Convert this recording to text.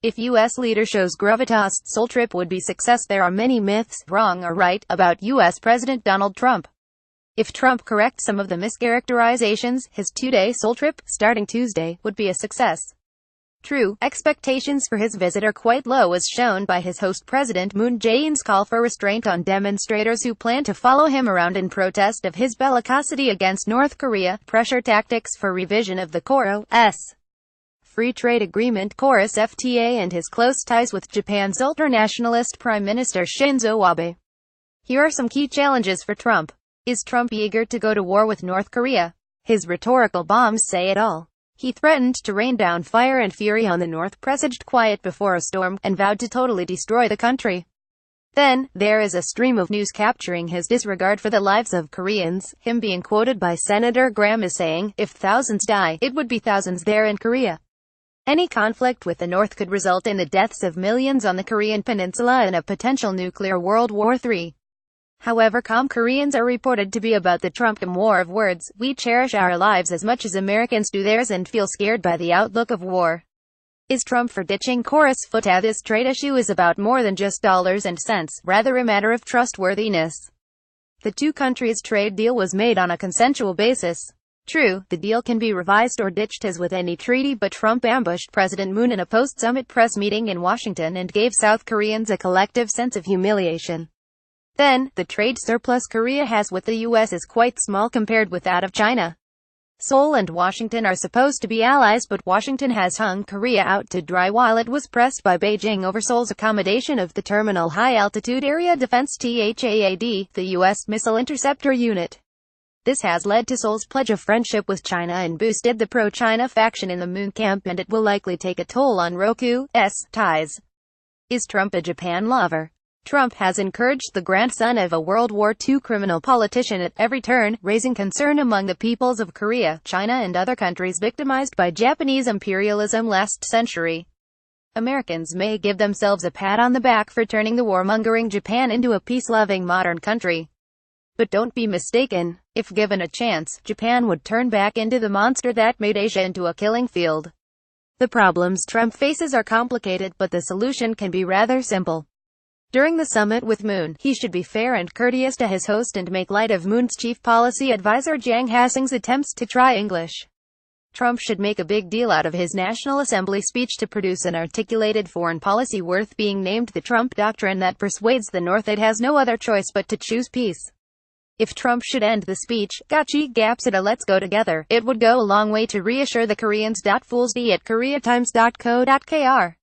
If U.S. leader shows gravitas, Seoul trip would be success. There are many myths, wrong or right, about U.S. President Donald Trump. If Trump corrects some of the mischaracterizations, his two-day Seoul trip, starting Tuesday, would be a success. True, expectations for his visit are quite low, as shown by his host President Moon Jae-in's call for restraint on demonstrators who plan to follow him around in protest of his bellicosity against North Korea, pressure tactics for revision of the KORO's Free Trade Agreement (KORO's FTA), and his close ties with Japan's ultra-nationalist Prime Minister Shinzo Abe. Here are some key challenges for Trump. Is Trump eager to go to war with North Korea? His rhetorical bombs say it all. He threatened to rain down fire and fury on the North, presaged quiet before a storm, and vowed to totally destroy the country. Then, there is a stream of news capturing his disregard for the lives of Koreans, him being quoted by Senator Graham as saying, "If thousands die, it would be thousands there in Korea." Any conflict with the North could result in the deaths of millions on the Korean peninsula and a potential nuclear World War III. However calm Koreans are reported to be about the Trump war of words. "We cherish our lives as much as Americans do theirs and feel scared by the outlook of war." Is Trump for ditching KORO's FTA? This trade issue is about more than just dollars and cents, rather a matter of trustworthiness. The two countries' trade deal was made on a consensual basis. True, the deal can be revised or ditched as with any treaty, but Trump ambushed President Moon in a post-summit press meeting in Washington and gave South Koreans a collective sense of humiliation. Then, the trade surplus Korea has with the U.S. is quite small compared with that of China. Seoul and Washington are supposed to be allies, but Washington has hung Korea out to dry while it was pressed by Beijing over Seoul's accommodation of the Terminal High Altitude Area Defense THAAD, the U.S. missile interceptor unit. This has led to Seoul's pledge of friendship with China and boosted the pro-China faction in the Moon camp, and it will likely take a toll on Roku's ties. Is Trump a Japan lover? Trump has encouraged the grandson of a World War II criminal politician at every turn, raising concern among the peoples of Korea, China and other countries victimized by Japanese imperialism last century. Americans may give themselves a pat on the back for turning the warmongering Japan into a peace-loving modern country. But don't be mistaken. If given a chance, Japan would turn back into the monster that made Asia into a killing field. The problems Trump faces are complicated, but the solution can be rather simple. During the summit with Moon, he should be fair and courteous to his host and make light of Moon's chief policy advisor Jang Ha-seng's attempts to try English. Trump should make a big deal out of his National Assembly speech to produce an articulated foreign policy worth being named the Trump Doctrine that persuades the North it has no other choice but to choose peace. If Trump should end the speech, "Gotchi gaps at a let's go together," it would go a long way to reassure the Koreans. Fools be at koreatimes.co.kr